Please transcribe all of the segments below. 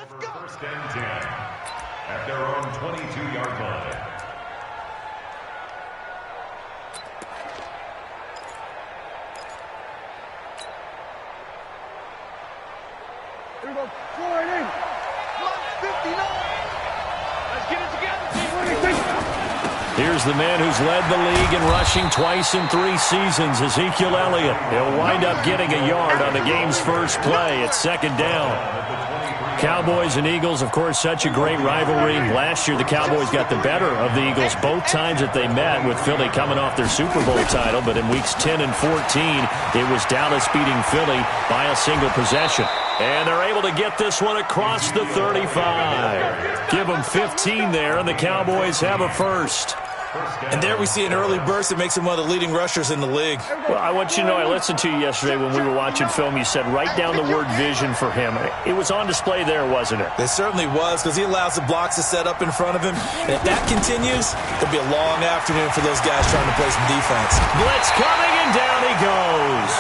First and 10 at their own 22-yard line. Here we go. Throw it in. 59. Let's get it together. Here's the man who's led the league in rushing twice in 3 seasons, Ezekiel Elliott. He'll wind up getting a yard on the game's first play at second down. Cowboys and Eagles, of course, such a great rivalry. Last year, the Cowboys got the better of the Eagles both times that they met, with Philly coming off their Super Bowl title. But in weeks 10 and 14, it was Dallas beating Philly by a single possession. And they're able to get this one across the 35. Give them 15 there, and the Cowboys have a first. And there we see an early burst that makes him one of the leading rushers in the league. Well, I want you to know, I listened to you yesterday when we were watching film. You said write down the word vision for him. It was on display there, wasn't it? It certainly was, because he allows the blocks to set up in front of him. And if that continues, it'll be a long afternoon for those guys trying to play some defense. Blitz coming, and down he goes.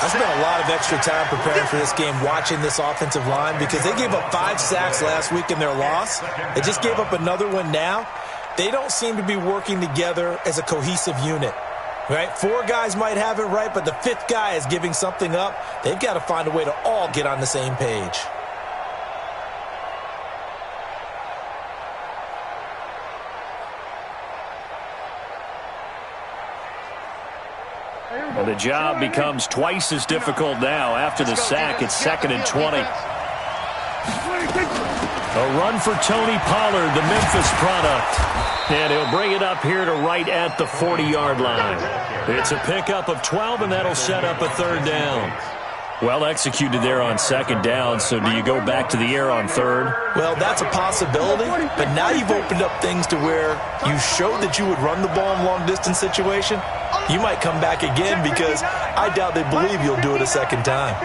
I spent a lot of extra time preparing for this game, watching this offensive line, because they gave up 5 sacks last week in their loss. They just gave up another one now. They don't seem to be working together as a cohesive unit, right? 4 guys might have it right, but the 5th guy is giving something up. They've got to find a way to all get on the same page. And the job becomes twice as difficult now. After the sack, it's 2nd and 20. A run for Tony Pollard, the Memphis product. And he'll bring it up here to right at the 40-yard line. It's a pickup of 12, and that'll set up a 3rd down. Well executed there on 2nd down, so do you go back to the air on 3rd? Well, that's a possibility, but now you've opened up things to where you showed that you would run the ball in long-distance situation. You might come back again, because I doubt they believe you'll do it a 2nd time.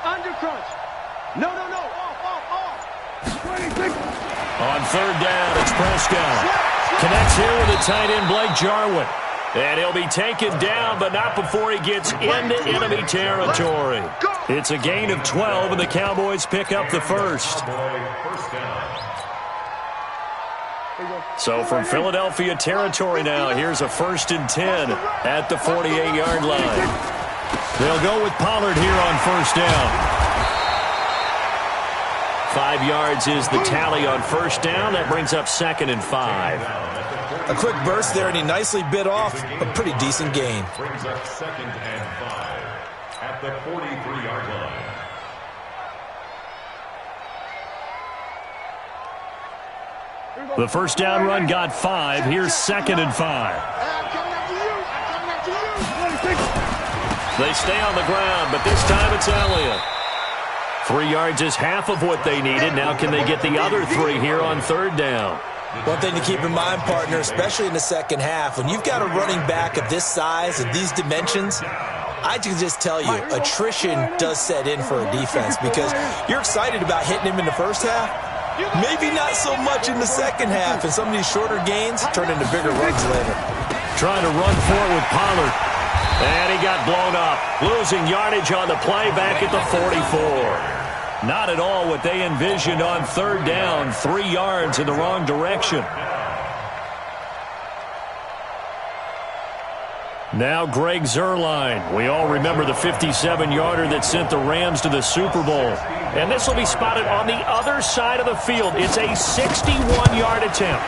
Undercrunch. No. Off. On 3rd down, it's Prescott. Connects here with the tight end, Blake Jarwin. And he'll be taken down, but not before he gets into enemy territory. It's a gain of 12, and the Cowboys pick up the first. So from Philadelphia territory now, here's a 1st and 10 at the 48-yard line. They'll go with Pollard here on 1st down. 5 yards is the tally on 1st down. That brings up 2nd and 5. A quick burst there, and he nicely bit off a pretty decent gain. Brings up 2nd and 5 at the 43-yard line. The 1st down run got 5. Here's 2nd and 5. They stay on the ground, but this time it's Elliott. 3 yards is half of what they needed. Now can they get the other 3 here on 3rd down? One thing to keep in mind, partner, especially in the second half, when you've got a running back of this size and these dimensions, I can just tell you, attrition does set in for a defense, because you're excited about hitting him in the first half. Maybe not so much in the second half, and some of these shorter gains turn into bigger runs later. Trying to run for it with Pollard. And he got blown up, losing yardage on the play back at the 44. Not at all what they envisioned on 3rd down. 3 yards in the wrong direction. Now Greg Zuerlein. We all remember the 57-yarder that sent the Rams to the Super Bowl. And this will be spotted on the other side of the field. It's a 61-yard attempt.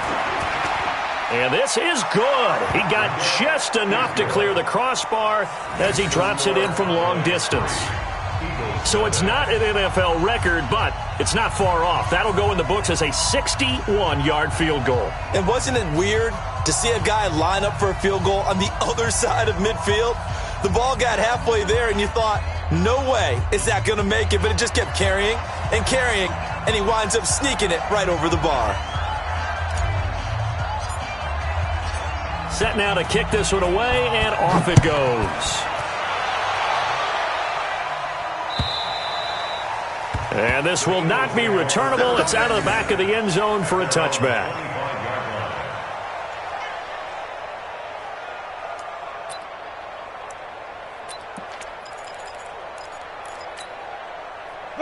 And this is good. He got just enough to clear the crossbar as he drops it in from long distance. So it's not an NFL record, but it's not far off. That'll go in the books as a 61-yard field goal. And wasn't it weird to see a guy line up for a field goal on the other side of midfield? The ball got halfway there, and you thought, no way is that going to make it, but it just kept carrying, and he winds up sneaking it right over the bar. Set now to kick this one away, and off it goes. And this will not be returnable. It's out of the back of the end zone for a touchback.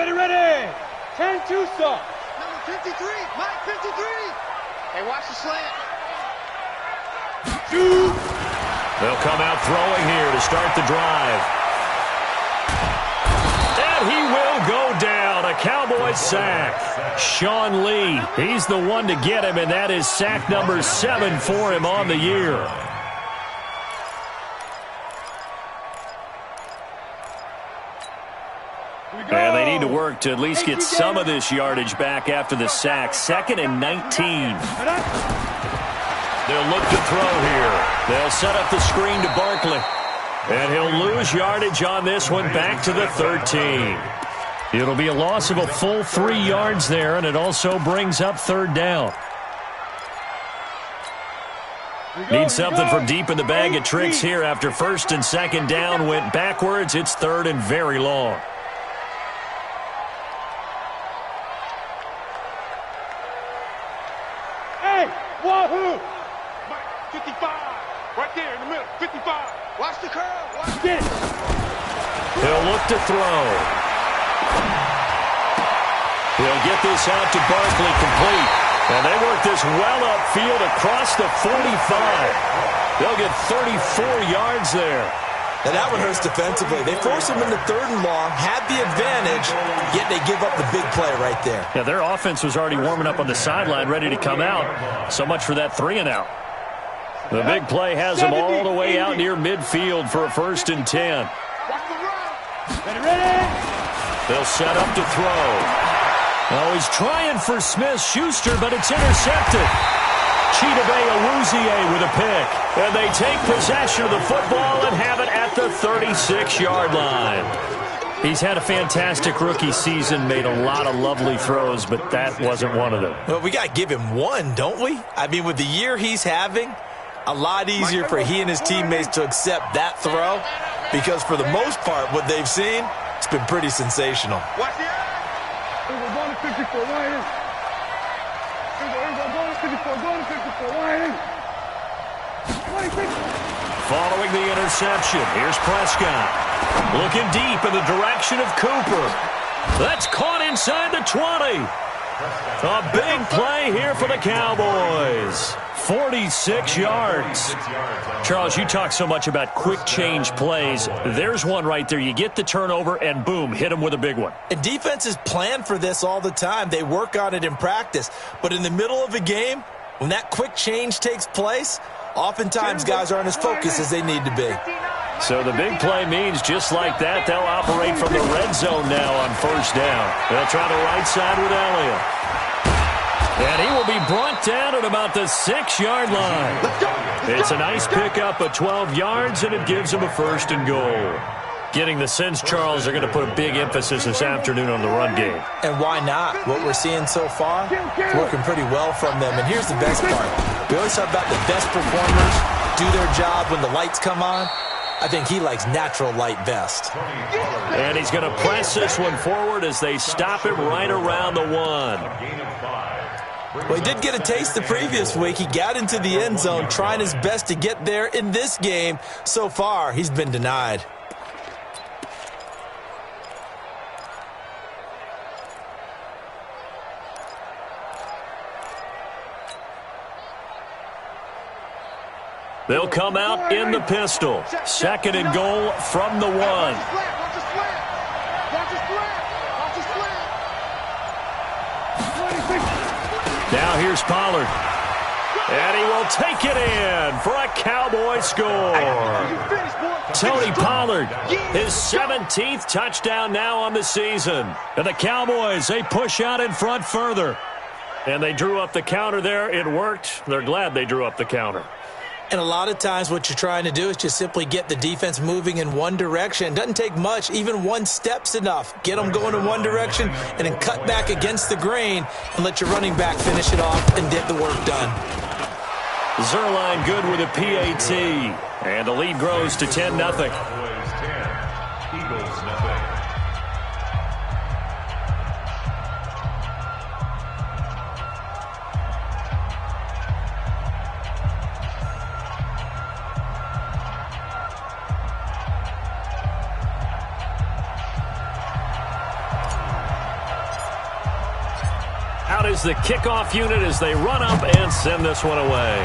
Ready. 10 Tucson. Number 53. Mike 53. Hey, watch the slant. Shoot. They'll come out throwing here to start the drive. And he will go down. A Cowboys sack. Sean Lee, he's the one to get him, and that is sack number 7 for him on the year. And they need to work to at least get some of this yardage back after the sack. 2nd and 19. They'll look to throw here. They'll set up the screen to Barkley. And he'll lose yardage on this one back to the 13. It'll be a loss of a full 3 yards there, and it also brings up 3rd down. Need something from deep in the bag of tricks here after 1st and 2nd down went backwards. It's 3rd and very long. Wahoo! 55. Right there in the middle. 55. Watch the curve. Watch it. He'll look to throw. He'll get this out to Barkley complete. And they work this well upfield across the 45. They'll get 34 yards there. And that one hurts defensively. They force him into 3rd and long, had the advantage, yet they give up the big play right there. Yeah, their offense was already warming up on the sideline, ready to come out. So much for that 3 and out. The big play has them all the way out near midfield for a 1st and 10. Ready. They'll set up to throw. Oh, he's trying for Smith-Schuster, but it's intercepted. Chidobe Awuzie with a pick. And they take possession of the football and have it at the 36-yard line. He's had a fantastic rookie season, made a lot of lovely throws, but that wasn't one of them. Well, we got to give him one, don't we? I mean, with the year he's having, a lot easier for he and his teammates to accept that throw because for the most part, what they've seen, it's been pretty sensational. Watch the eye. We're going to 54. Line in. We're going to 54. Going to 54. Line in. 26. Following the interception, here's Prescott. Looking deep in the direction of Cooper. That's caught inside the 20. A big play here for the Cowboys. 46 yards. Charles, you talk so much about quick change plays. There's one right there. You get the turnover, and boom, hit them with a big one. And defenses plan for this all the time. They work on it in practice. But in the middle of a game, when that quick change takes place, oftentimes guys aren't as focused as they need to be. So the big play means just like that, they'll operate from the red zone now on 1st down. They'll try the right side with Elliott. And he will be brought down at about the 6-yard line. It's a nice pickup of 12 yards, and it gives him a 1st and goal. Getting the sense, Charles, they're going to put a big emphasis this afternoon on the run game. And why not? What we're seeing so far, it's working pretty well from them. And here's the best part. We always talk about the best performers do their job when the lights come on. I think he likes natural light best. And he's going to press this one forward as they stop him right around the 1. Well, he did get a taste the previous week. He got into the end zone trying his best to get there in this game. So far, he's been denied. They'll come out in the pistol. 2nd and goal from the 1. Now here's Pollard. And he will take it in for a Cowboy score. Tony Pollard, his 17th touchdown now on the season. And the Cowboys, they push out in front further. And they drew up the counter there. It worked. They're glad they drew up the counter. And a lot of times what you're trying to do is just simply get the defense moving in one direction. It doesn't take much. Even one step's enough. Get them going in one direction and then cut back against the grain and let your running back finish it off and get the work done. Zerline good with a PAT. And the lead grows to 10-0. Eagles nothing. Out is the kickoff unit as they run up and send this one away.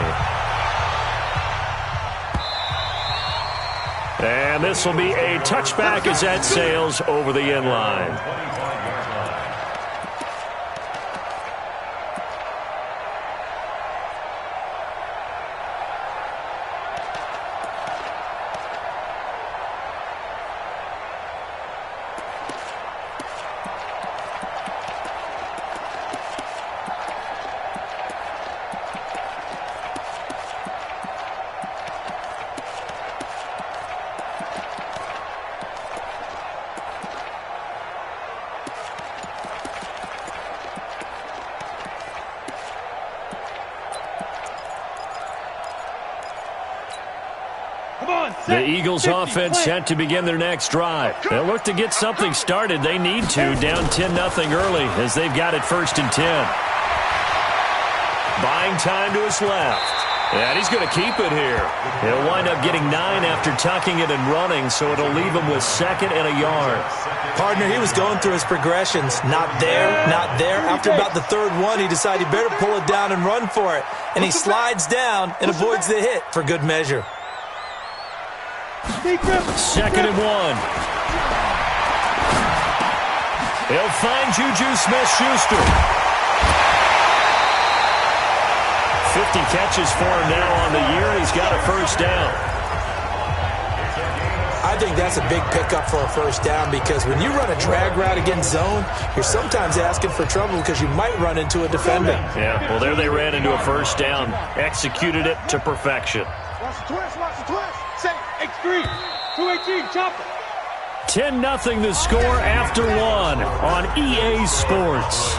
And this will be a touchback as that sails over the end line. The Eagles offense set to begin their next drive. They'll look to get something started. They need to, down 10-0 early as they've got it 1st and 10. Buying time to his left. And he's going to keep it here. He'll wind up getting 9 after tucking it and running, so it'll leave him with 2nd and a yard. Partner, he was going through his progressions. Not there, not there. After about the 3rd one, he decided he better pull it down and run for it. And he slides down and avoids the hit for good measure. 2nd and 1. He'll find Juju Smith-Schuster. 50 catches for him now on the year, and he's got a 1st down. I think that's a big pickup for a 1st down because when you run a drag route against zone, you're sometimes asking for trouble because you might run into a defender. Yeah, well, there they ran into a 1st down. Executed it to perfection. Watch the twist, watch the twist. Say, X3, 218, chop it. 10-0 the score after 1 on EA Sports.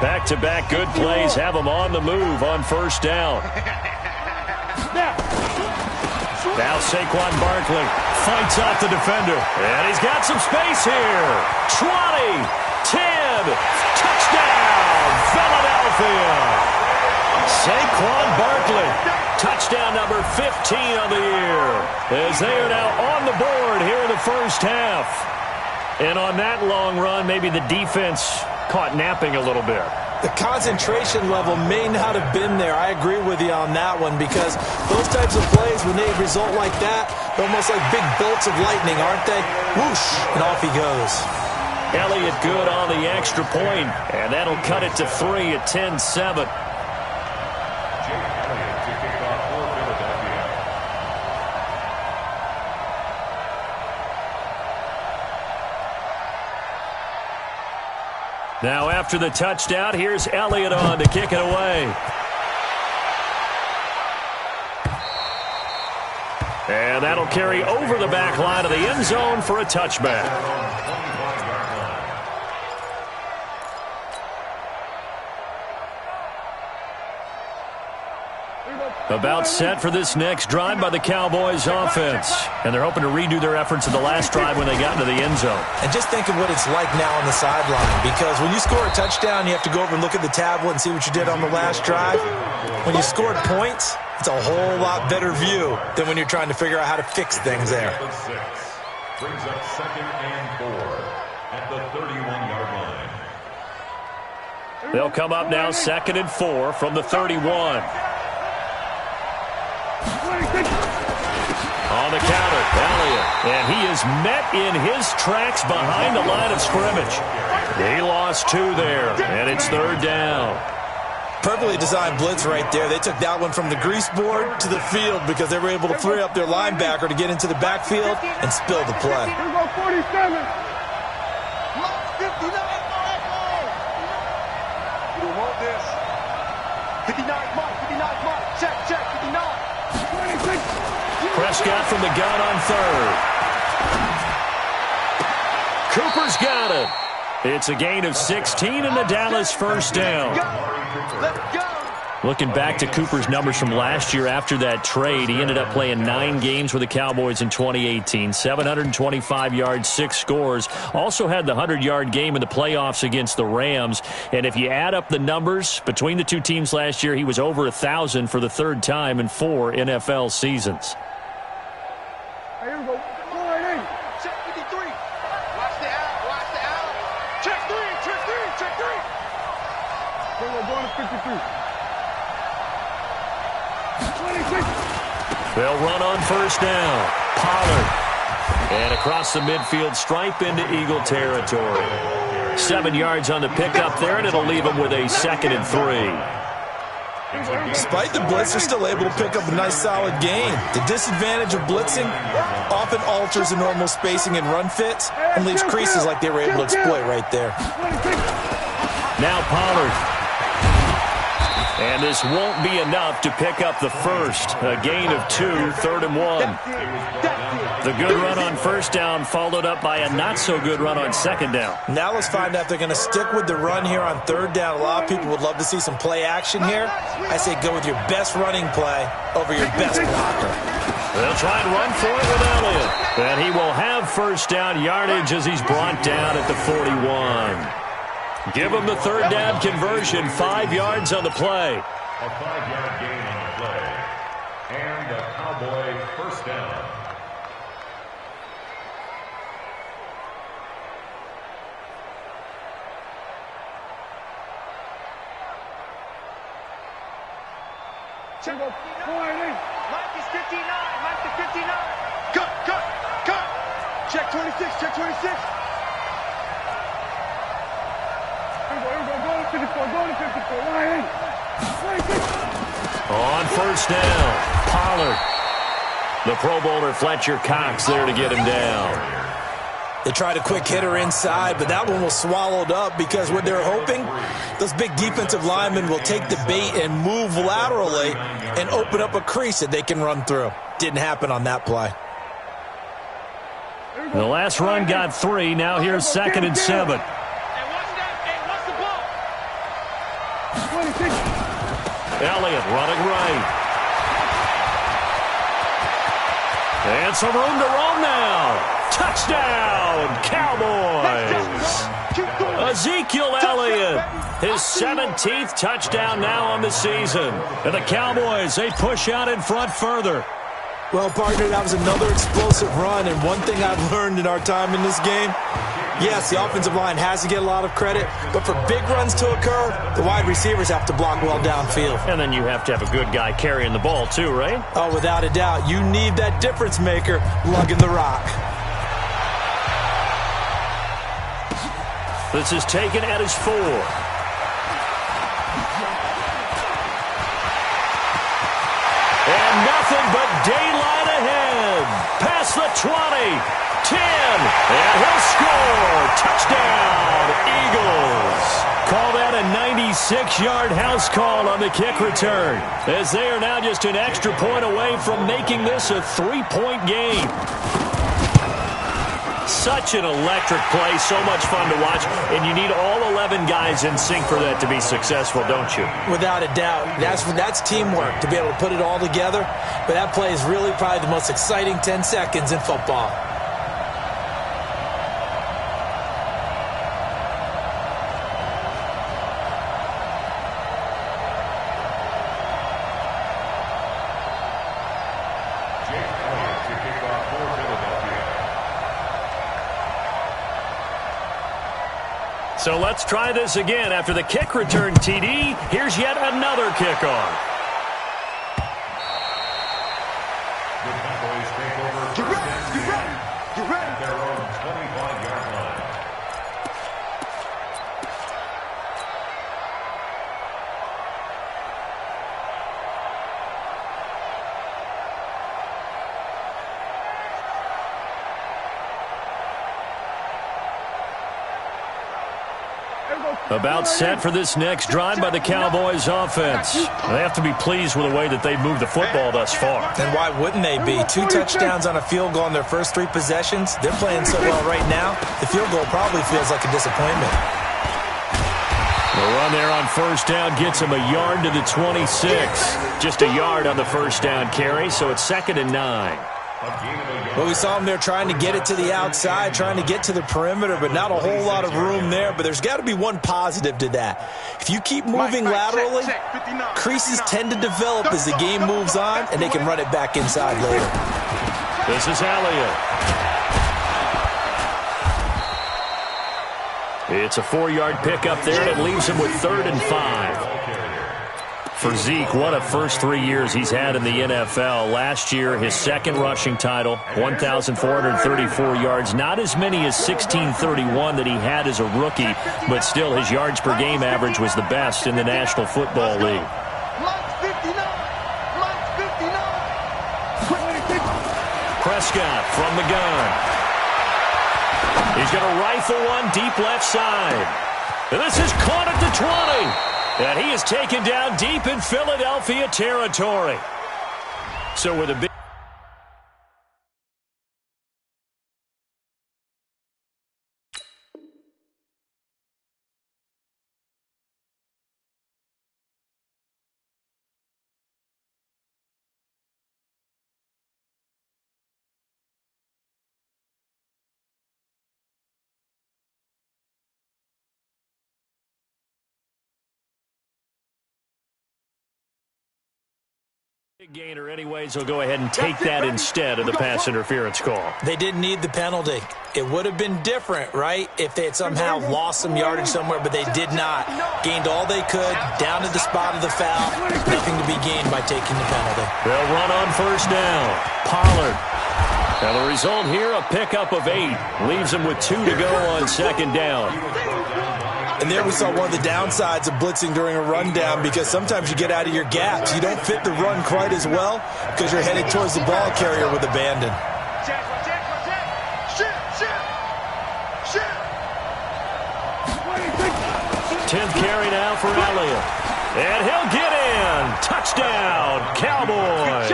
Back-to-back good plays have them on the move on 1st down. Now Saquon Barkley fights off the defender. And he's got some space here. 20, 10, touchdown, Philadelphia. Saquon Barkley, touchdown number 15 on the year. As they are now on the board here in the 1st half. And on that long run, maybe the defense caught napping a little bit. The concentration level may not have been there. I agree with you on that one because those types of plays, when they result like that, they're almost like big bolts of lightning, aren't they? Whoosh, and off he goes. Elliott good on the extra point, and that'll cut it to 3 at 10-7. Now after the touchdown, here's Elliott on to kick it away. And that'll carry over the back line of the end zone for a touchback. About set for this next drive by the Cowboys offense. And they're hoping to redo their efforts in the last drive when they got into the end zone. And just think of what it's like now on the sideline. Because when you score a touchdown, you have to go over and look at the tablet and see what you did on the last drive. When you scored points, it's a whole lot better view than when you're trying to figure out how to fix things there. Brings up 2nd and 4 at the 31-yard line. They'll come up now 2nd and 4 from the 31. On the counter, Elliott, and he is met in his tracks behind the line of scrimmage. He lost 2 there, and it's 3rd down. Perfectly designed blitz right there. They took that one from the grease board to the field because they were able to free up their linebacker to get into the backfield and spill the play. Here we go, 47. 59. You don't want this. 59, Mike, 59, Mike. Check, 59. 26. Prescott from the gun on 3rd. Cooper's got it. It's a gain of 16 and the Dallas 1st down. Let's go. Looking back to Cooper's numbers from last year after that trade, he ended up playing 9 games with the Cowboys in 2018. 725 yards, 6 scores. Also had the 100-yard game in the playoffs against the Rams. And if you add up the numbers between the two teams last year, he was over 1,000 for the 3rd time in 4 NFL seasons. Hey, here we go. Check 53. Watch the out. Check 3. Here we go, going to 53. 26. They'll run on 1st down. Pollard. And across the midfield stripe into Eagle territory. 7 yards on the pickup there, and it'll leave them with a 2nd and 3. Despite the blitz, they're still able to pick up a nice, solid gain. The disadvantage of blitzing often alters the normal spacing and run fits and leaves creases like they were able to exploit right there. Now Pollard. And this won't be enough to pick up the first. A gain of 2, 3rd and 1. The good run on 1st down followed up by a not-so-good run on 2nd down. Now let's find out if they're going to stick with the run here on 3rd down. A lot of people would love to see some play action here. I say go with your best running play over your best blocker. They'll try and run for it with Elliott. And he will have 1st down yardage as he's brought down at the 41. Give him the 3rd down conversion, 5 yards on the play. A 5-yard gain on the play. And a Cowboy 1st down. Check go. Mike is 59. Cut. Check 26. Here we go, going to 54. Why? 26. On 1st down, Pollard. The Pro Bowler Fletcher Cox there to get him down. They tried a quick hitter inside, but that one was swallowed up because what they're hoping, those big defensive linemen will take the bait and move laterally and open up a crease that they can run through. Didn't happen on that play. The last run got 3. Now here's 2nd and 7. Elliott running right. And some room to roam now. Touchdown, Cowboys. Ezekiel Elliott, his 17th touchdown now on the season. And the Cowboys, they push out in front further. Well, partner, that was another explosive run, and one thing I've learned in our time in this game, yes, the offensive line has to get a lot of credit, but for big runs to occur, the wide receivers have to block well downfield. And then you have to have a good guy carrying the ball too, right? Oh, without a doubt. You need that difference maker lugging the rock. This is taken at his 4. And nothing but daylight ahead. Past the 20, 10, and he'll score. Touchdown, Eagles. Call that a 96-yard house call on the kick return, as they are now just an extra point away from making this a 3-point game. Such an electric play, so much fun to watch, and you need all 11 guys in sync for that to be successful, don't you? Without a doubt. That's teamwork, to be able to put it all together, but that play is really probably the most exciting 10 seconds in football. So let's try this again. After the kick return TD, here's yet another kickoff. The Cowboys take over You ready? at their own 25-yard line. About set for this next drive by the Cowboys offense. They have to be pleased with the way that they've moved the football thus far. And why wouldn't they be? 2 touchdowns on a field goal in their first 3 possessions. They're playing so well right now, the field goal probably feels like a disappointment. The run there on first down gets him a yard to the 26. Just a yard on the first down carry, so it's 2nd and 9. Well, we saw him there trying to get it to the outside, trying to get to the perimeter, but not a whole lot of room there. But there's got to be one positive to that. If you keep moving laterally, creases tend to develop as the game moves on, and they can run it back inside later. This is Elliott. It's a 4-yard pickup there, and it leaves him with 3rd and 5. For Zeke, what a first 3 years he's had in the NFL. Last year, his second rushing title, 1,434 yards. Not as many as 1,631 that he had as a rookie, but still his yards per game average was the best in the National Football League. Prescott from the gun. He's going to rifle one deep left side. And this is caught at the 20. And he is taken down deep in Philadelphia territory. So with a big... gainer anyways, he'll go ahead and take that instead of the pass interference call. They didn't need the penalty. It would have been different, right, if they had somehow lost some yardage somewhere, but they did not. Gained all they could, down to the spot of the foul. Nothing to be gained by taking the penalty. They'll run on first down. Pollard. Now the result here, a pickup of 8. Leaves him with 2 to go on 2nd down. And there we saw one of the downsides of blitzing during a rundown, because sometimes you get out of your gaps. You don't fit the run quite as well because you're headed towards the ball carrier with abandon. 10th carry now for Elliott. And he'll get in. Touchdown, Cowboys.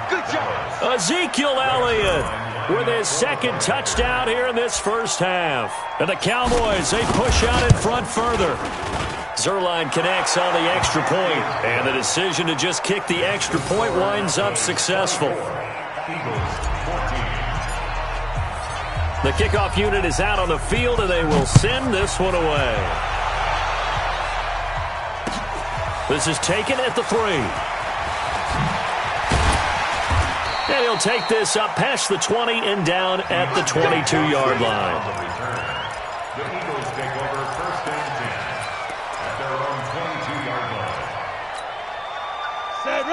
Good job. Ezekiel Elliott with his 2nd touchdown here in this first half. And the Cowboys, they push out in front further. Zuerlein connects on the extra point, and the decision to just kick the extra point winds up successful. The kickoff unit is out on the field, and they will send this one away. This is taken at the 3. And he'll take this up past the 20 and down at the 22-yard line. The Eagles take over 1st and 10 at their own 22-yard line.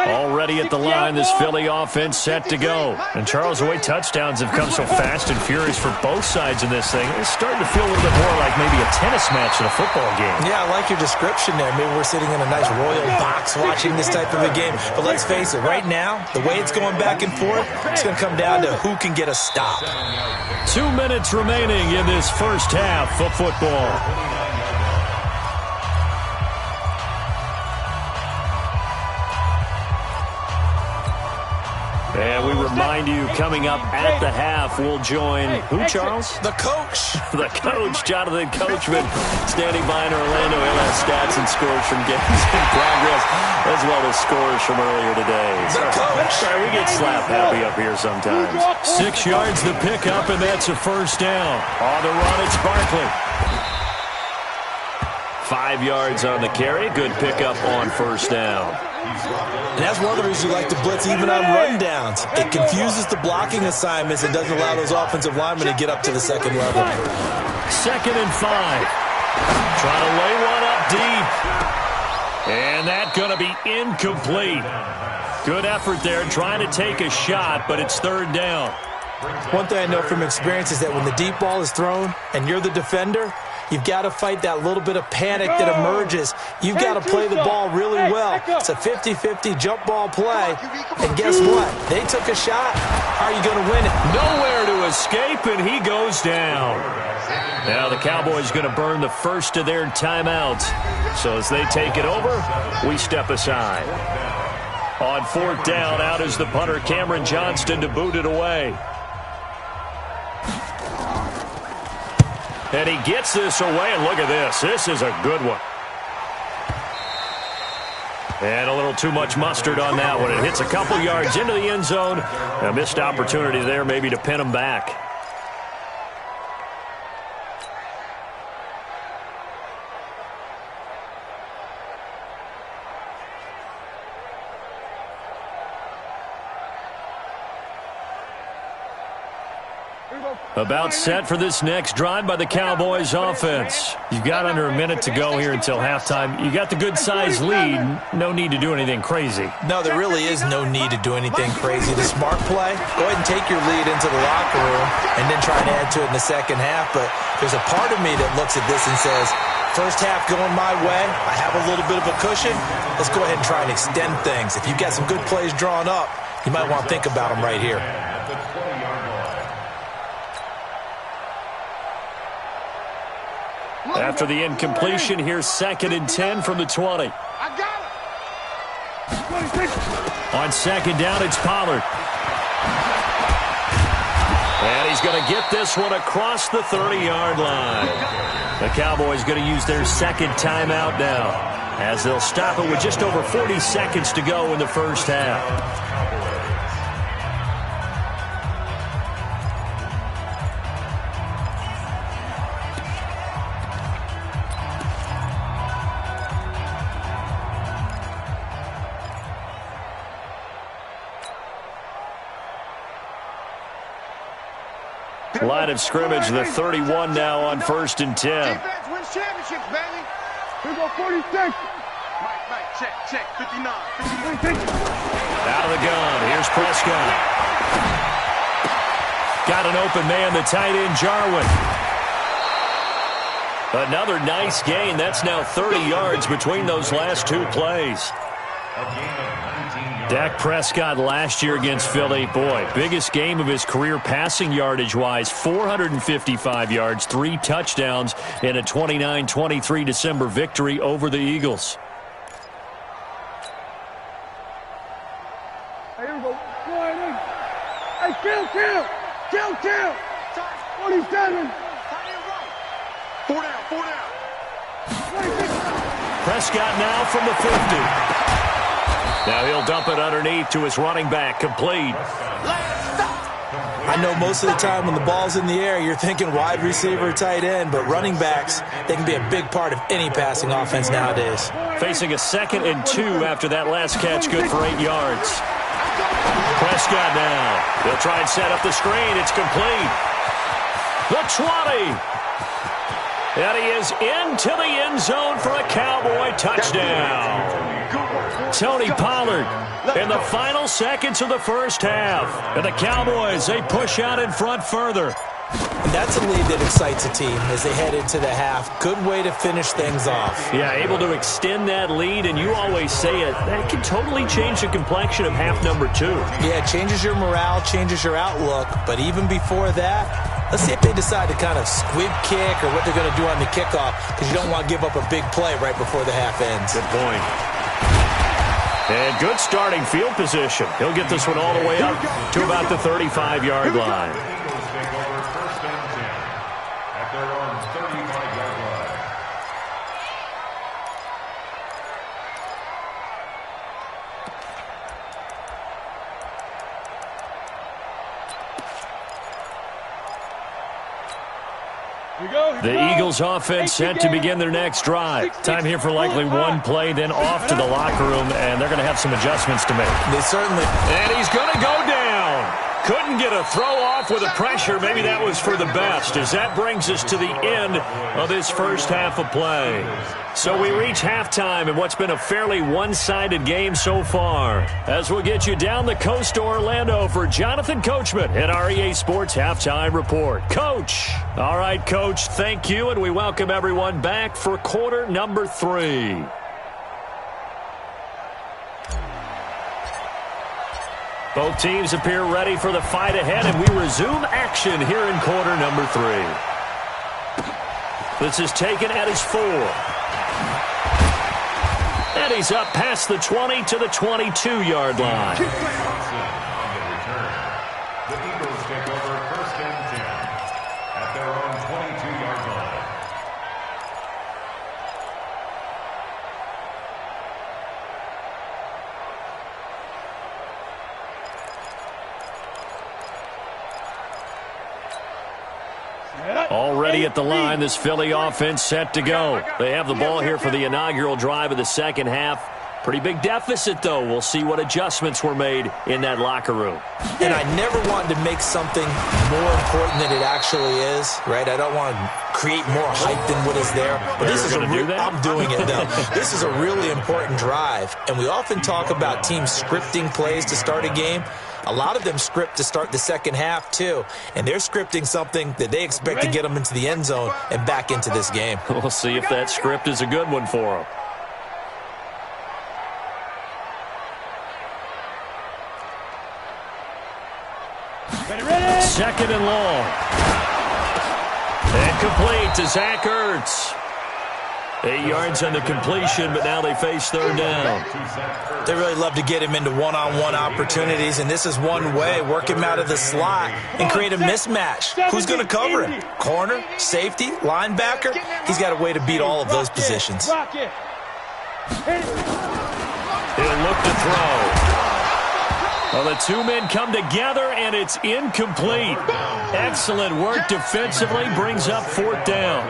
Already at the line, this Philly offense set to go. And Charles, the way touchdowns have come so fast and furious for both sides in this thing, it's starting to feel a little bit more like maybe a tennis match in a football game. Yeah, I like your description there. Maybe we're sitting in a nice royal box watching this type of a game. But let's face it, right now, the way it's going back and forth, it's going to come down to who can get a stop. 2 minutes remaining in this first half of football. And we remind you, coming up at the half, we'll join who, Charles? The coach. The coach, Jonathan Coachman, standing by in Orlando. He'll have stats and scores from games in progress, as well as scores from earlier today. The coach. Sorry, we get slap happy up here sometimes. 6 yards the pickup, and that's a first down. On the run, it's Barkley. 5 yards on the carry. Good pickup on first down. And that's one of the reasons you like to blitz even on rundowns. It confuses the blocking assignments and doesn't allow those offensive linemen to get up to the second level. 2nd and 5. Trying to lay one up deep. And that's going to be incomplete. Good effort there trying to take a shot, but it's 3rd down. One thing I know from experience is that when the deep ball is thrown and you're the defender, you've got to fight that little bit of panic that emerges. You've got to play the ball really well. It's a 50-50 jump ball play. And guess what? They took a shot. How are you going to win it? Nowhere to escape, and he goes down. Now the Cowboys going to burn the first of their timeouts. So as they take it over, we step aside. On 4th down, out is the punter, Cameron Johnston, to boot it away. And he gets this away, and look at this. This is a good one. And a little too much mustard on that one. It hits a couple yards into the end zone. A missed opportunity there maybe to pin them back. About set for this next drive by the Cowboys offense. You've got under a minute to go here until halftime. You got the good-sized lead. No need to do anything crazy. No, there really is no need to do anything crazy. The smart play, go ahead and take your lead into the locker room and then try and add to it in the second half. But there's a part of me that looks at this and says, first half going my way, I have a little bit of a cushion. Let's go ahead and try and extend things. If you've got some good plays drawn up, you might want to think about them right here. After the incompletion, here's 2nd and 10 from the 20. I got it. On 2nd down, it's Pollard. And he's going to get this one across the 30-yard line. The Cowboys going to use their 2nd timeout now, as they'll stop it with just over 40 seconds to go in the first half. Line of scrimmage, the 31 now on 1st and 10. Defense wins championships, baby. Here go 46. Mike, check, 59. Out of the gun, here's Prescott. Got an open man, the tight end, Jarwin. Another nice gain. That's now 30 yards between those last two plays. Dak Prescott last year against Philly, boy, biggest game of his career passing yardage-wise, 455 yards, 3 touchdowns in a 29-23 December victory over the Eagles. Here we go. Hey, kill. 47. 4 down. Prescott now from the 50. Now he'll dump it underneath to his running back, complete. I know most of the time when the ball's in the air, you're thinking wide receiver, tight end, but running backs, they can be a big part of any passing offense nowadays. Facing a 2nd and 2 after that last catch, good for 8 yards. Prescott now. They'll try and set up the screen. It's complete. The 20. And he is into the end zone for a Cowboy touchdown. Tony Pollard in the final seconds of the first half. And the Cowboys, they push out in front further. And that's a lead that excites a team as they head into the half. Good way to finish things off. Yeah, able to extend that lead, and you always say it, that can totally change the complexion of half number 2. Yeah, it changes your morale, changes your outlook. But even before that, let's see if they decide to kind of squib kick or what they're going to do on the kickoff, because you don't want to give up a big play right before the half ends. Good point. And good starting field position. He'll get this one all the way up to about the 35-yard line. The Eagles take over 1st and 10 at their own 35-yard line. The Eagles offense set to begin their next drive. Time here for likely one play, then off to the locker room, and they're going to have some adjustments to make. They certainly... And he's going to go down. Couldn't get a throw off with the pressure. Maybe that was for the best, as that brings us to the end of this first half of play. So we reach halftime in what's been a fairly one-sided game so far. As we'll get you down the coast to Orlando for Jonathan Coachman at our EA Sports Halftime Report. Coach. All right, Coach, thank you, and we welcome everyone back for quarter number 3. Both teams appear ready for the fight ahead, and we resume action here in quarter number 3. This is taken at his 4. And he's up past the 20 to the 22-yard line. On the return, the Eagles take over 1st and 10 at their own 22-yard line. Already at the line, this Philly offense set to go. They have the ball here for the inaugural drive of the second half. Pretty big deficit, though. We'll see what adjustments were made in that locker room. And I never wanted to make something more important than it actually is, right? I don't want to create more hype than what is there. But this is I'm doing it, though. This is a really important drive. And we often talk about teams scripting plays to start a game. A lot of them script to start the second half, too. And they're scripting something that they expect to get them into the end zone and back into this game. We'll see if that script is a good one for them. Second and long. And complete to Zach Ertz. 8 yards on the completion, but now they face third down. They really love to get him into one-on-one opportunities, and this is one way. Work him out of the slot and create a mismatch. Who's going to cover him? Corner, safety, linebacker? He's got a way to beat all of those positions. He'll look to throw. Well, the two men come together, and it's incomplete. Excellent work defensively, brings up fourth down.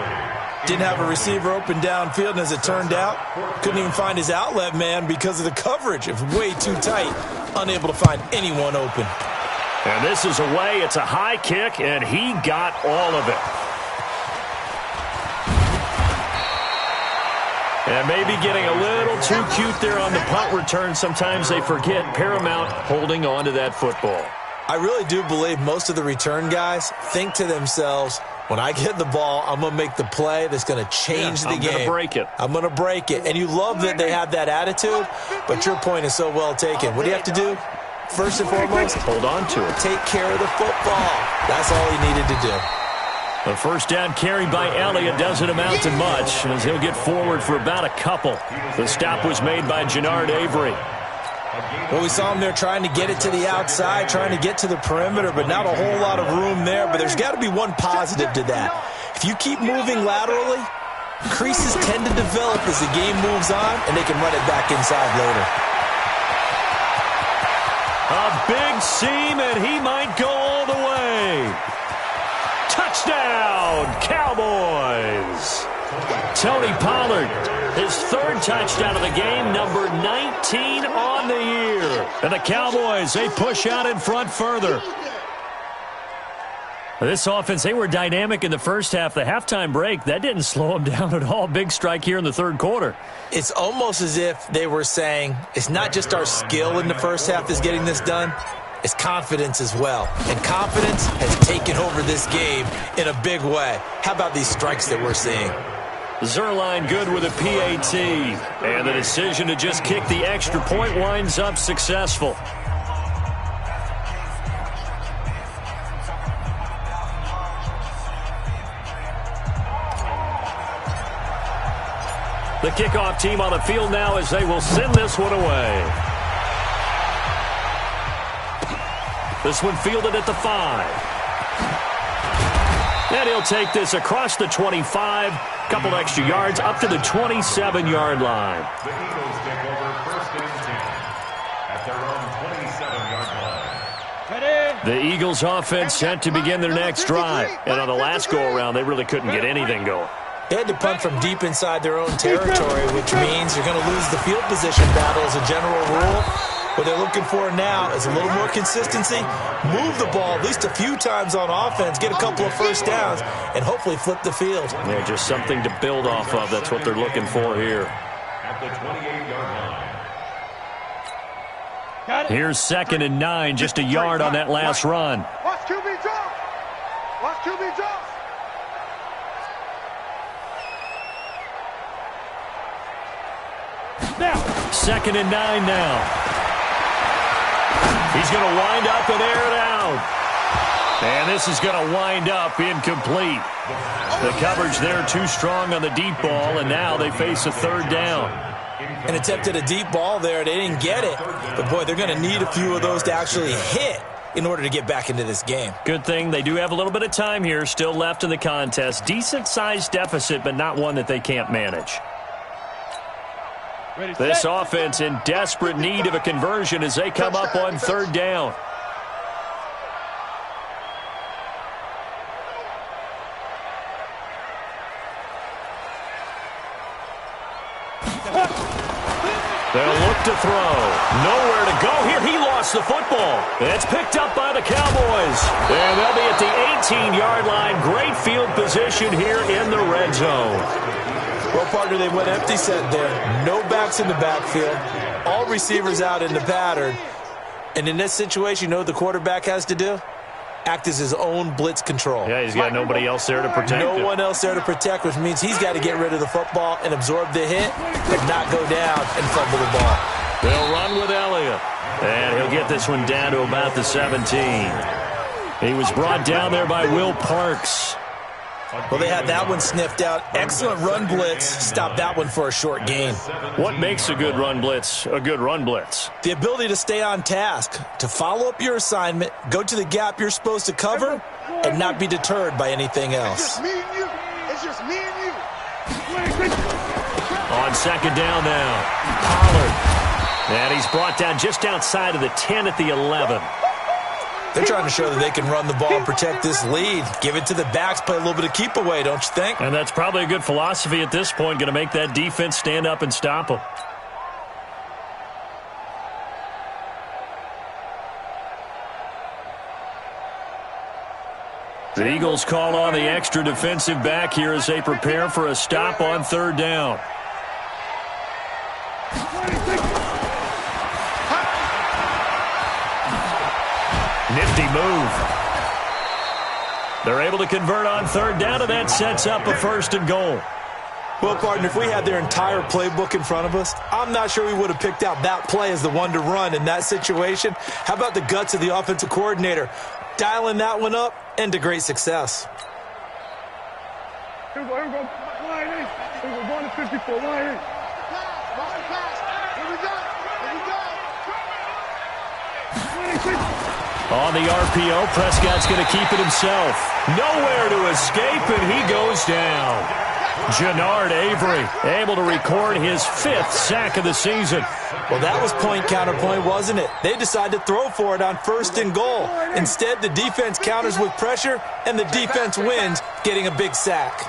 Didn't have a receiver open downfield, and as it turned out, couldn't even find his outlet man because of the coverage. It was way too tight, unable to find anyone open. And this is away. It's a high kick, and he got all of it. And maybe getting a little too cute there on the punt return. Sometimes they forget paramount holding on to that football. I really do believe most of the return guys think to themselves, when I get the ball, I'm going to make the play that's going to change the game. I'm going to break it. I'm going to break it. And you love that they have that attitude, but your point is so well taken. What do you have to do? First and foremost, hold on to it. Take care of the football. That's all he needed to do. The first down carry by Elliott doesn't amount to much as he'll get forward for about a couple. The stop was made by Jannard Avery. Well, we saw him there trying to get it to the outside, trying to get to the perimeter, but not a whole lot of room there. But there's got to be one positive to that. If you keep moving laterally, creases tend to develop as the game moves on, and they can run it back inside later. A big seam, and he might go all the way. Touchdown, Cowboys! Tony Pollard, his third touchdown of the game, number 19 on the year. And the Cowboys, they push out in front further. This offense, they were dynamic in the first half. The halftime break, that didn't slow them down at all. Big strike here in the third quarter. It's almost as if they were saying, it's not just our skill in the first half that's getting this done. It's confidence as well. And confidence has taken over this game in a big way. How about these strikes that we're seeing? Zerline good with a PAT. And the decision to just kick the extra point winds up successful. The kickoff team on the field now as they will send this one away. This one fielded at the 5. And he'll take this across the 25. Couple extra yards up to the 27-yard line. The Eagles take over first and 10 at their own 27-yard line. The Eagles offense set to begin their next drive. And on the last go-around, they really couldn't get anything going. They had to punt from deep inside their own territory, which means you're going to lose the field position battle as a general rule. What they're looking for now is a little more consistency, move the ball at least a few times on offense, get a couple of first downs, and hopefully flip the field. Yeah, just something to build off of. That's what they're looking for here. At the 28-yard line. Here's 2nd and 9, just a yard on that last run. Watch QB drop. Watch QB drop. Now, 2nd and 9 now. He's going to wind up and air it out. And this is going to wind up incomplete. The coverage there too strong on the deep ball, and now they face a third down. An attempt at a deep ball there. They didn't get it. But, boy, they're going to need a few of those to actually hit in order to get back into this game. Good thing they do have a little bit of time here still left in the contest. Decent-sized deficit, but not one that they can't manage. This offense in desperate need of a conversion as they come up on third down. They'll look to throw. Nowhere to go here. He lost the football. It's picked up by the Cowboys. And they'll be at the 18-yard line. Great field position here in the red zone. Well, partner, they went empty set there. No backs in the backfield. All receivers out in the pattern. And in this situation, you know what the quarterback has to do? Act as his own blitz control. Yeah, he's got nobody else there to protect him. No one else there to protect, which means he's got to get rid of the football and absorb the hit and not go down and fumble the ball. They'll run with Elliott. And he'll get this one down to about the 17. He was brought down there by Will Parks. Well, they had that one sniffed out. Excellent run blitz. Stopped that one for a short gain. What makes a good run blitz a good run blitz? The ability to stay on task, to follow up your assignment, go to the gap you're supposed to cover, and not be deterred by anything else. It's just me and you. It's just me and you. On second down now, Pollard. And he's brought down just outside of the 10 at the 11. They're trying to show that they can run the ball and protect this lead. Give it to the backs, play a little bit of keep away, don't you think? And that's probably a good philosophy at this point, going to make that defense stand up and stop them. The Eagles call on the extra defensive back here as they prepare for a stop on third down. Nifty move. They're able to convert on third down, and that sets up a first and goal. Well, partner, if we had their entire playbook in front of us, I'm not sure we would have picked out that play as the one to run in that situation. How about the guts of the offensive coordinator? Dialing that one up into great success. Here we go. Line in. Here we go. Going to 54. Line in. On the RPO, Prescott's going to keep it himself. Nowhere to escape, and he goes down. Jannard Avery able to record his 5th sack of the season. Well, that was point counterpoint, wasn't it? They decided to throw for it on first and goal. Instead, the defense counters with pressure, and the defense wins, getting a big sack.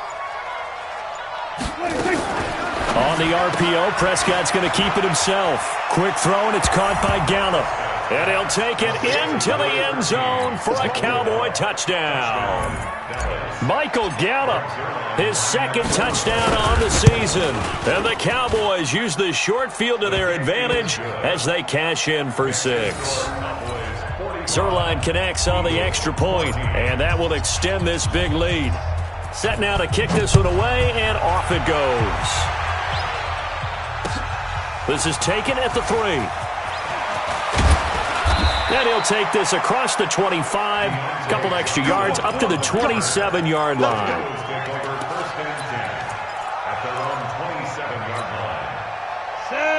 On the RPO, Prescott's going to keep it himself. Quick throw, and it's caught by Gallup. And he'll take it into the end zone for a Cowboy touchdown. Michael Gallup, his 2nd touchdown on the season. And the Cowboys use the short field to their advantage as they cash in for 6. Zerline connects on the extra point, and that will extend this big lead. Set now to kick this one away, and off it goes. This is taken at the 3. And he'll take this across the 25, a couple extra yards, up to the 27-yard line.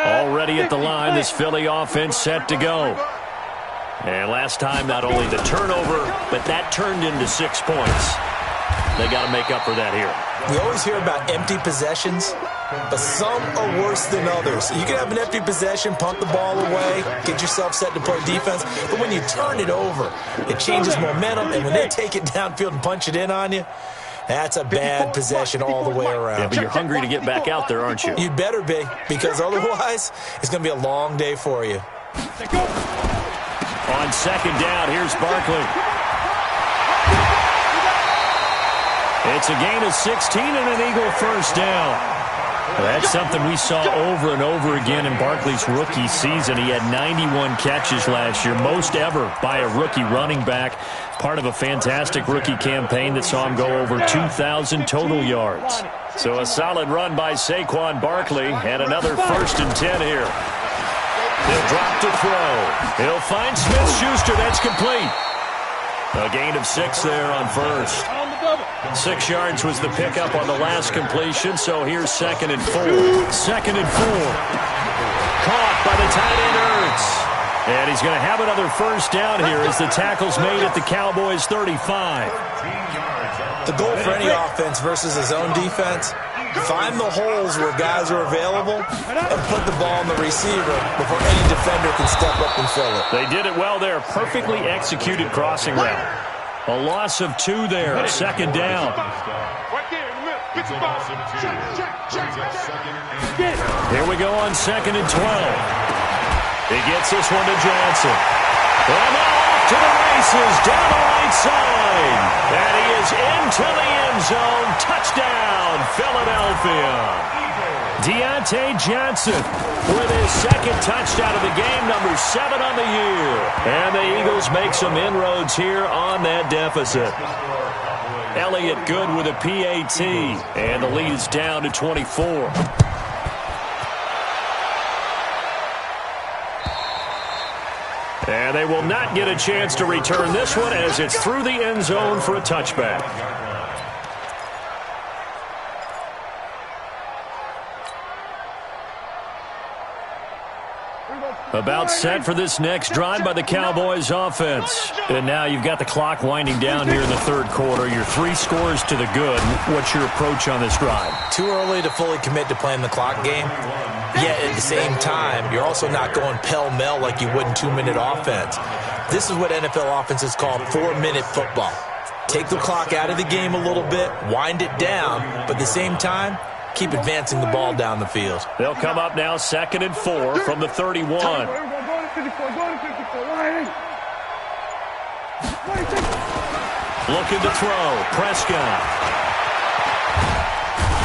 Already at the line, this Philly offense set to go. And last time, not only the turnover, but that turned into 6 points. They got to make up for that here. We always hear about empty possessions, but some are worse than others. You can have an empty possession, punt the ball away, get yourself set to play defense, but when you turn it over, it changes momentum, and when they take it downfield and punch it in on you, that's a bad possession all the way around. Yeah, but you're hungry to get back out there, aren't you? You'd better be, because otherwise, it's going to be a long day for you. On second down, here's Barkley. It's a gain of 16 and an Eagle first down. That's something we saw over and over again in Barkley's rookie season. He had 91 catches last year, most ever by a rookie running back. Part of a fantastic rookie campaign that saw him go over 2,000 total yards. So a solid run by Saquon Barkley, and another 1st and 10 here. He'll drop to throw. He'll find Smith-Schuster. That's complete. A gain of 6 there on first. 6 yards was the pickup on the last completion, so here's 2nd and 4. 2nd and 4. Caught by the tight end Ertz. And he's going to have another first down here as the tackle's made at the Cowboys' 35. The goal for any offense versus his own defense, find the holes where guys are available and put the ball on the receiver before any defender can step up and fill it. They did it well there. Perfectly executed crossing route. A loss of 2 there. 2nd down. It's a loss of 2. Brings up second and 10. Here we go on 2nd and 12. He gets this one to Johnson. And now off to the races down the right side. And he is into the end zone. Touchdown, Philadelphia. Deontay Johnson with his second touchdown of the game, number 7 on the year. And the Eagles make some inroads here on that deficit. Elliott good with a PAT, and the lead is down to 24. And they will not get a chance to return this one as it's through the end zone for a touchback. About set for this next drive by the Cowboys offense. And now you've got the clock winding down here in the third quarter. You're 3 scores to the good. What's your approach on this drive? Too early to fully commit to playing the clock game. Yet at the same time, you're also not going pell-mell like you would in 2-minute offense. This is what NFL offenses call 4-minute football. Take the clock out of the game a little bit, wind it down, but at the same time, keep advancing the ball down the field. They'll come up now 2nd and 4 from the 31. Looking to throw. Prescott.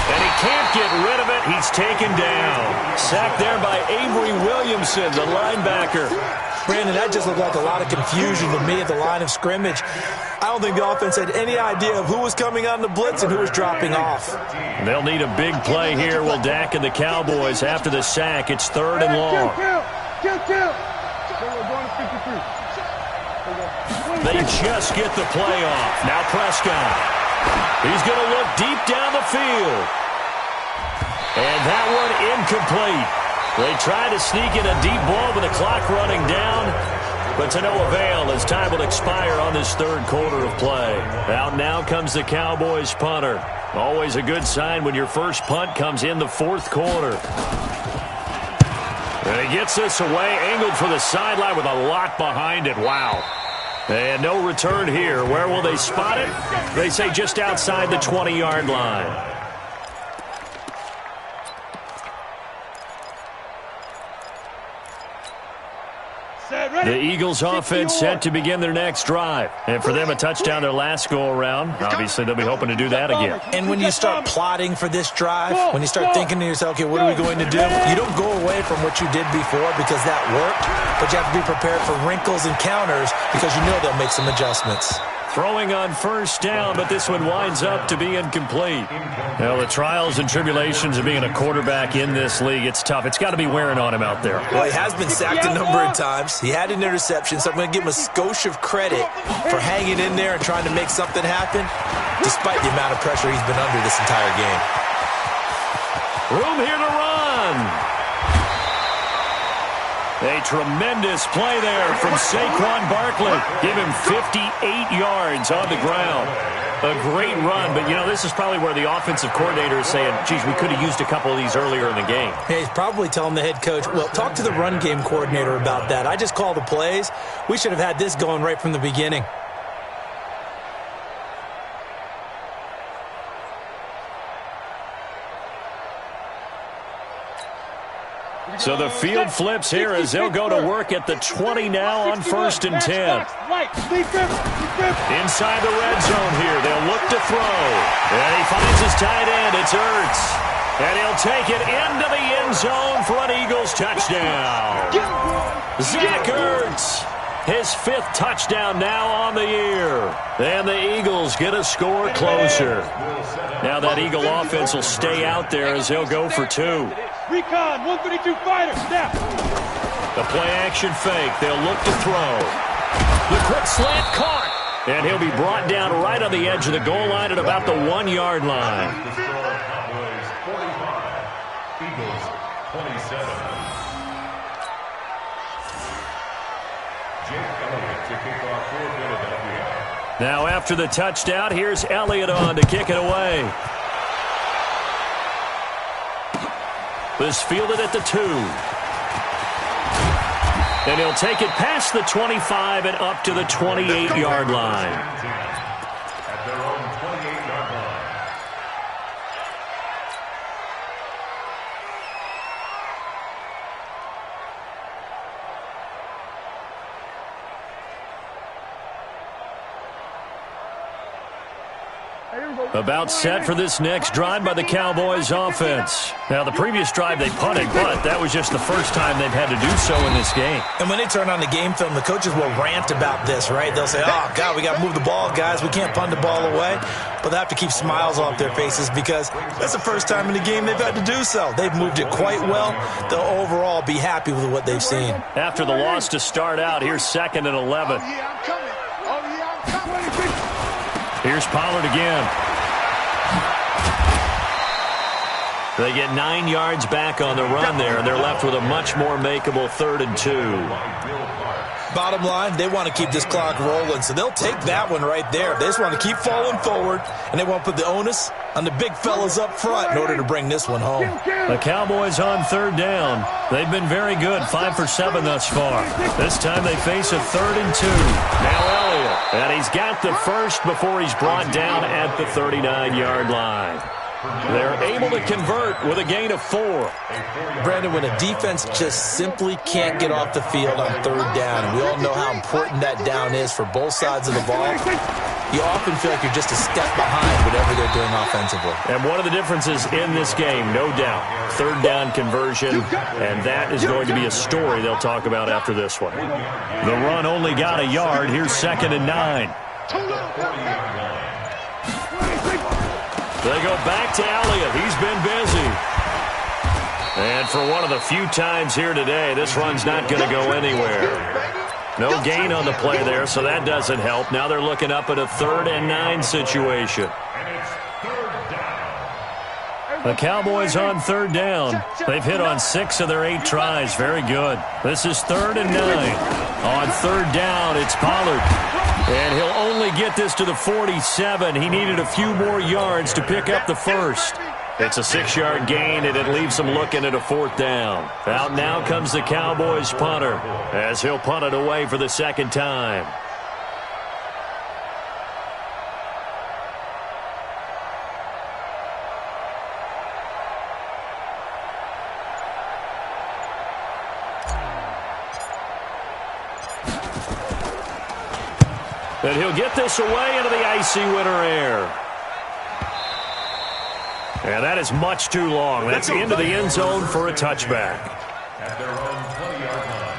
And he can't get rid of it. He's taken down. Sacked there by Avery Williamson, the linebacker. Brandon, that just looked like a lot of confusion to me at the line of scrimmage. I don't think the offense had any idea of who was coming on the blitz and who was dropping off. They'll need a big play here. Will Dak and the Cowboys after the sack. It's 3rd and long. They just get the play off. Now Prescott. He's going to look deep down the field. And that one incomplete. They tried to sneak in a deep ball with the clock running down, but to no avail as time will expire on this third quarter of play. Out now comes the Cowboys punter. Always a good sign when your first punt comes in the 4th quarter. And he gets this away, angled for the sideline with a lot behind it. Wow. And no return here. Where will they spot it? They say just outside the 20-yard line. The Eagles offense set to begin their next drive. And for them, a touchdown their last go-around. Obviously, they'll be hoping to do that again. And when you start plotting for this drive, when you start thinking to yourself, okay, what are we going to do? You don't go away from what you did before because that worked, but you have to be prepared for wrinkles and counters because you know they'll make some adjustments. Throwing on 1st down, but this one winds up to be incomplete. Well, the trials and tribulations of being a quarterback in this league, it's tough. It's got to be wearing on him out there. Well, he has been sacked a number of times. He had an interception, so I'm going to give him a skosh of credit for hanging in there and trying to make something happen, despite the amount of pressure he's been under this entire game. Room here to run. A tremendous play there from Saquon Barkley. Give him 58 yards on the ground. A great run, but, you know, this is probably where the offensive coordinator is saying, geez, we could have used a couple of these earlier in the game. Yeah, he's probably telling the head coach, well, talk to the run game coordinator about that. I just call the plays. We should have had this going right from the beginning. So the field flips here as they'll go to work at the 20 now on 1st and 10. Inside the red zone here. They'll look to throw. And he finds his tight end. It's Ertz. And he'll take it into the end zone for an Eagles touchdown. Zach Ertz. His 5th touchdown now on the year. And the Eagles get a score closer. Now that Eagle offense will stay out there as they'll go for 2. Recon, 132 fighter, snap. The play-action fake. They'll look to throw. The quick slant caught. And he'll be brought down right on the edge of the goal line at about the 1-yard line. Cowboys 45, Eagles 27. Jake Elliott to kick off for Philadelphia. Now after the touchdown, here's Elliott on to kick it away. This fielded at the 2. And he'll take it past the 25 and up to the 28-yard line. At their own 28-yard line. About set for this next drive by the Cowboys offense. Now, the previous drive they punted, but that was just the first time they've had to do so in this game. And when they turn on the game film, the coaches will rant about this, right? They'll say, oh, God, we got to move the ball, guys. We can't punt the ball away. But they have to keep smiles off their faces because that's the first time in the game they've had to do so. They've moved it quite well. They'll overall be happy with what they've seen. After the loss to start out, here's 2nd and 11. Oh, yeah, I'm coming. Oh, yeah, I'm coming. Here's Pollard again. They get 9 yards back on the run there, and they're left with a much more makeable 3rd and 2. Bottom line, they want to keep this clock rolling, so they'll take that one right there. They just want to keep falling forward, and they want to put the onus on the big fellas up front in order to bring this one home. The Cowboys on 3rd down. They've been very good, 5 for 7 thus far. This time they face a 3rd and 2. Now Elliott, and he's got the first before he's brought down at the 39-yard line. They're able to convert with a gain of 4. Brandon, when a defense just simply can't get off the field on 3rd down, and we all know how important that down is for both sides of the ball, you often feel like you're just a step behind whatever they're doing offensively. And one of the differences in this game, no doubt, 3rd down conversion, and that is going to be a story they'll talk about after this one. The run only got a yard. Here's 2nd and 9. They go back to Elliott. He's been busy. And for one of the few times here today, this run's not going to go anywhere. No gain on the play there, so that doesn't help. Now they're looking up at a 3rd and 9 situation. The Cowboys on 3rd down. They've hit on 6 of their 8 tries. Very good. This is 3rd and 9. On 3rd down, it's Pollard. And he'll only get this to the 47. He needed a few more yards to pick up the first. It's a 6-yard gain, and it leaves him looking at a 4th down. Out now comes the Cowboys punter, as he'll punt it away for the 2nd time. And he'll get this away into the icy winter air. And that is much too long. That's into the end zone for a touchback. At their own 20-yard line.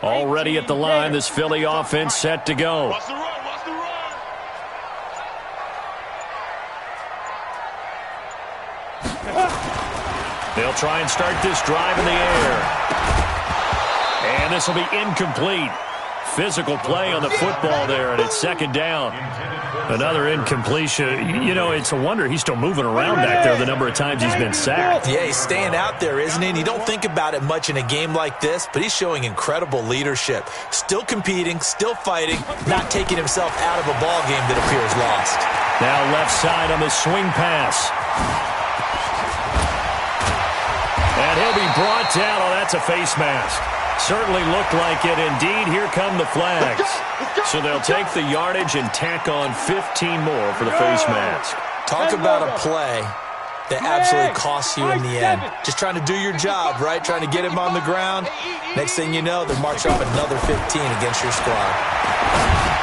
Already at the line, this Philly offense set to go. Watch the run, watch the run. They'll try and start this drive in the air. And this will be incomplete. Physical play on the football there, and it's 2nd down. Another incompletion. You know, it's a wonder he's still moving around back there the number of times he's been sacked. Yeah, he's staying out there, isn't he? And you don't think about it much in a game like this, but he's showing incredible leadership. Still competing, still fighting, not taking himself out of a ball game that appears lost. Now left side on the swing pass. And he'll be brought down. Oh, that's a face mask. Certainly looked like it. Indeed, here come the flags. So they'll take the yardage and tack on 15 more for the face mask. Talk about a play that absolutely costs you in the end. Just trying to do your job, right? Trying to get him on the ground. Next thing you know, they'll march off another 15 against your squad.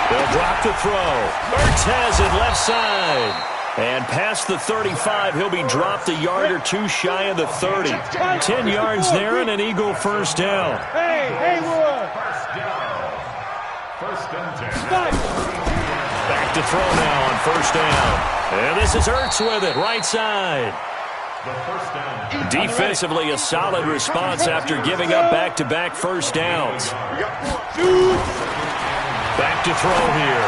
They'll drop the throw. Ertz has it left side. And past the 35, he'll be dropped a yard or two shy of the 30. 10 yards there and an Eagle first down. Hey, Wood. First and 10. Back to throw now on 1st down. And this is Ertz with it, right side. The first down. Defensively, a solid response after giving up back-to-back first downs. Back to throw here.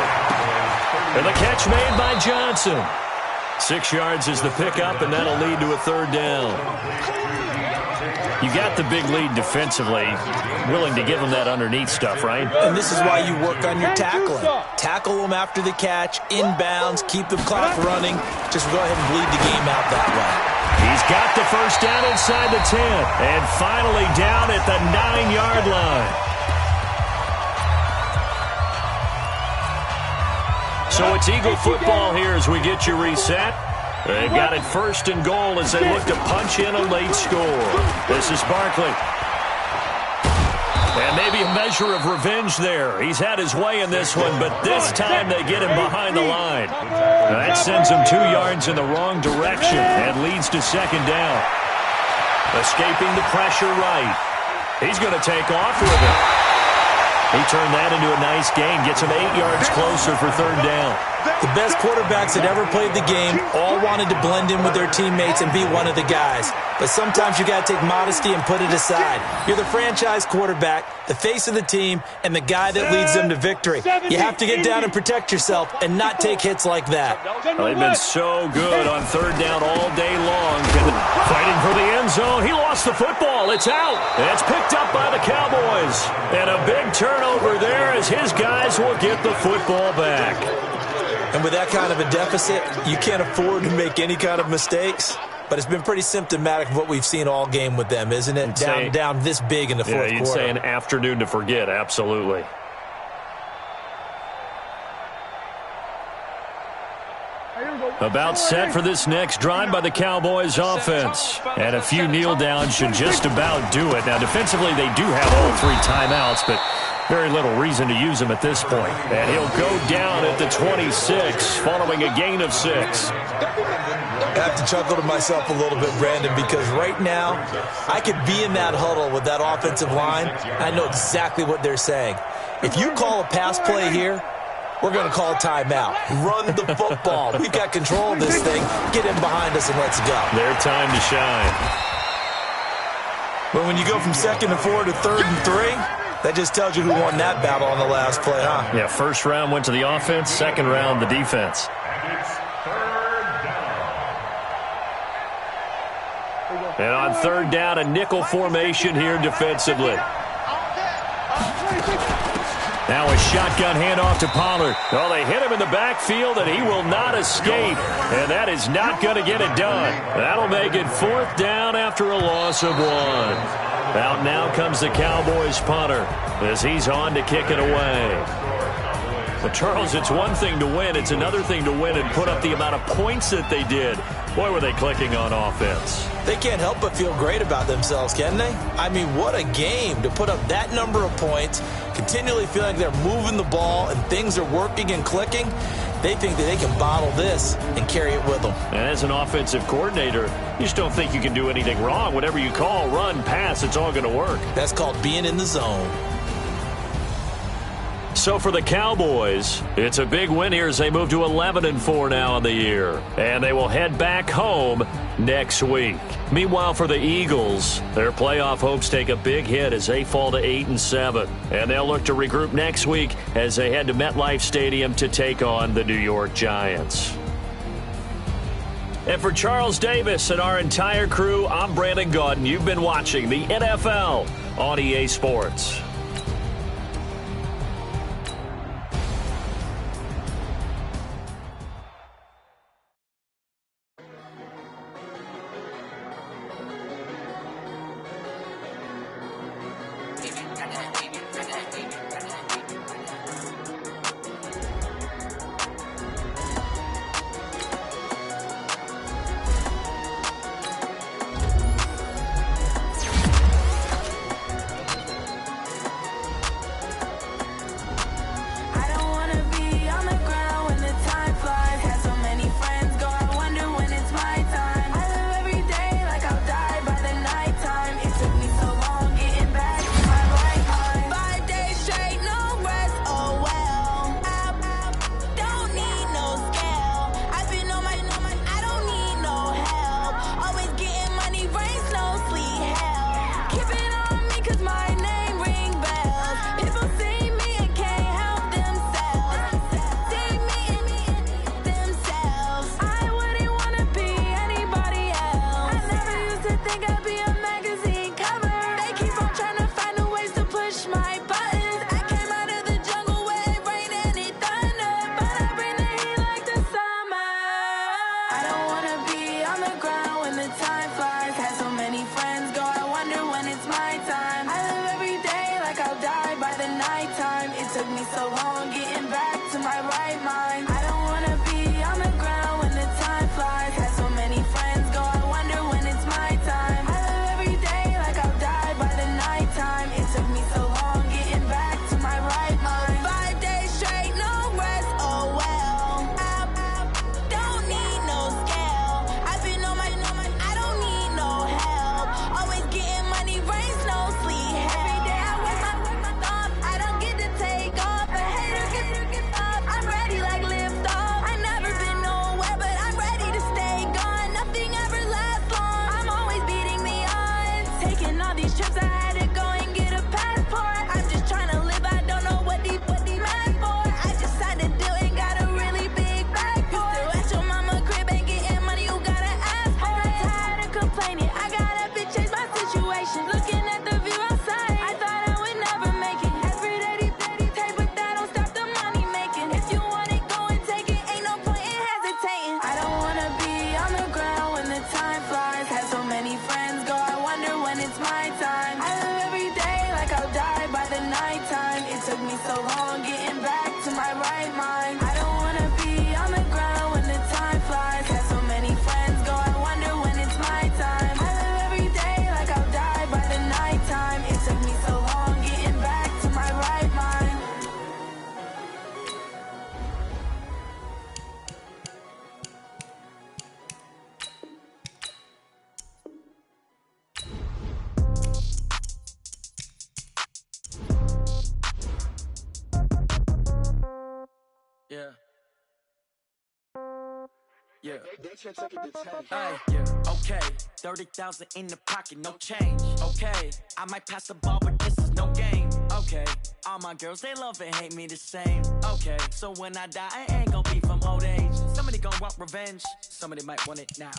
And the catch made by Johnson. 6 yards is the pickup, and that'll lead to a 3rd down. You got the big lead defensively, willing to give them that underneath stuff, right? And this is why you work on your tackling. Tackle them after the catch, inbounds, keep the clock running. Just go ahead and bleed the game out that way. He's got the first down inside the 10, and finally down at the 9-yard line. So it's Eagle football here as we get you reset. They've got it first and goal as they look to punch in a late score. This is Barkley. And maybe a measure of revenge there. He's had his way in this one, but this time they get him behind the line. That sends him 2 yards in the wrong direction and leads to second down. Escaping the pressure right. He's going to take off with it. He turned that into a nice gain, gets him 8 yards closer for third down. The best quarterbacks that ever played the game all wanted to blend in with their teammates and be one of the guys. But sometimes you got to take modesty and put it aside. You're the franchise quarterback, the face of the team, and the guy that leads them to victory. You have to get down and protect yourself and not take hits like that. Well, they've been so good on third down all day long. Fighting for the end zone. He lost the football. It's out. It's picked up by the Cowboys. And a big turnover there as his guys will get the football back. And with that kind of a deficit, you can't afford to make any kind of mistakes. But it's been pretty symptomatic of what we've seen all game with them, isn't it? Down this big in the fourth quarter. You'd say an afternoon to forget, absolutely. About set for this next drive by the Cowboys offense. And a few kneel downs should just about do it. Now, defensively, they do have all 3 timeouts, but very little reason to use them at this point. And he'll go down at the 26, following a gain of 6. I have to chuckle to myself a little bit, Brandon, because right now I could be in that huddle with that offensive line. I know exactly what they're saying. If you call a pass play here, we're going to call a timeout. Run the football. We've got control of this thing. Get in behind us and let's go. Their time to shine. But when you go from 2nd and 4 to 3rd and 3, that just tells you who won that battle on the last play, huh? Yeah, first round went to the offense, second round the defense. And on third down, a nickel formation here defensively. Now a shotgun handoff to Pollard. Well, they hit him in the backfield, and he will not escape. And that is not going to get it done. That'll make it 4th down after a loss of 1. Out now comes the Cowboys punter as he's on to kick it away. But, Charles, it's one thing to win. It's another thing to win and put up the amount of points that they did. Boy, were they clicking on offense. They can't help but feel great about themselves, can they? I mean, what a game to put up that number of points, continually feeling like they're moving the ball and things are working and clicking. They think that they can bottle this and carry it with them. And as an offensive coordinator, you just don't think you can do anything wrong. Whatever you call, run, pass, it's all going to work. That's called being in the zone. So for the Cowboys, it's a big win here as they move to 11-4 now in the year. And they will head back home next week. Meanwhile, for the Eagles, their playoff hopes take a big hit as they fall to 8-7. And they'll look to regroup next week as they head to MetLife Stadium to take on the New York Giants. And for Charles Davis and our entire crew, I'm Brandon Gaudin. You've been watching the NFL on EA Sports. Yeah. Yeah. Hey, yeah. Okay, 30,000 in the pocket, no change. Okay, I might pass the ball, but this is no game. Okay, all my girls, they love and hate me the same. Okay, so when I die, I ain't gonna be from old age. Somebody gonna want revenge, somebody might want it now.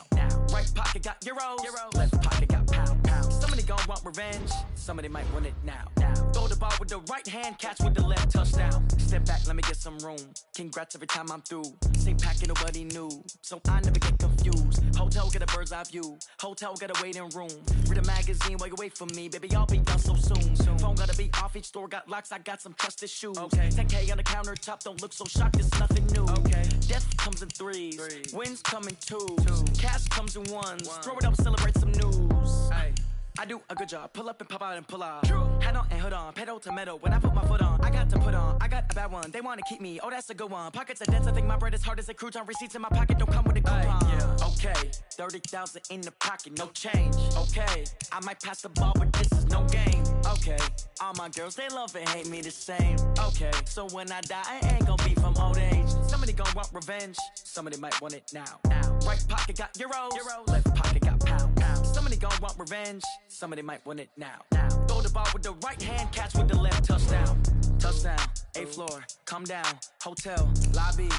Right pocket got euros, left pocket got pound. Somebody gonna want revenge, somebody might want it now. Throw the ball with the right hand, catch with the left, touchdown. Step back, let me get some room. Congrats every time I'm through. Same packet, nobody knew, so I never get confused. Hotel, get a bird's eye view. Hotel, get a waiting room. Read a magazine while you wait for me. Baby, I'll be done so soon. Phone gotta be off, each store got locks. I got some trusted shoes. Okay. 10K on the countertop, don't look so shocked, it's nothing new. Okay. Death comes in threes. Wins come in twos. Cash comes in ones. Throw it up, celebrate some news. Ay. I do a good job, pull up and pop out and pull off. Hat on and hood on, pedal to metal. When I put my foot on, I got to put on. I got a bad one, they wanna keep me. Oh, that's a good one. Pockets are dense, I think my bread is hard as a crouton. Receipts in my pocket don't come with a coupon. Yeah. Okay, 30,000 in the pocket, no change. Okay, I might pass the ball, but this is no game. Okay, all my girls, they love and hate me the same. Okay, so when I die, I ain't gonna be from old age. Somebody gonna want revenge, somebody might want it now. Right pocket got euros, left pocket got pound. Somebody gonna want revenge, somebody might want it now. Throw the ball with the right hand, catch with the left, touchdown. Touchdown, 8th floor, come down, hotel, lobby.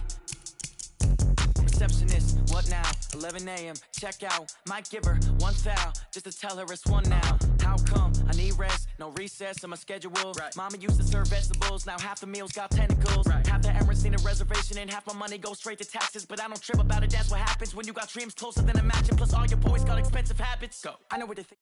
Receptionist, what now? 11 a.m., check out. Might give her one foul, just to tell her it's one now. How come? I need rest, no recess in my schedule. Mama used to serve vegetables, now half the meals got tentacles. Half the Emirates need a reservation and half my money goes straight to taxes. But I don't trip about it, that's what happens when you got dreams closer than a match. And plus all your boys got expensive habits. Go. I know what they think.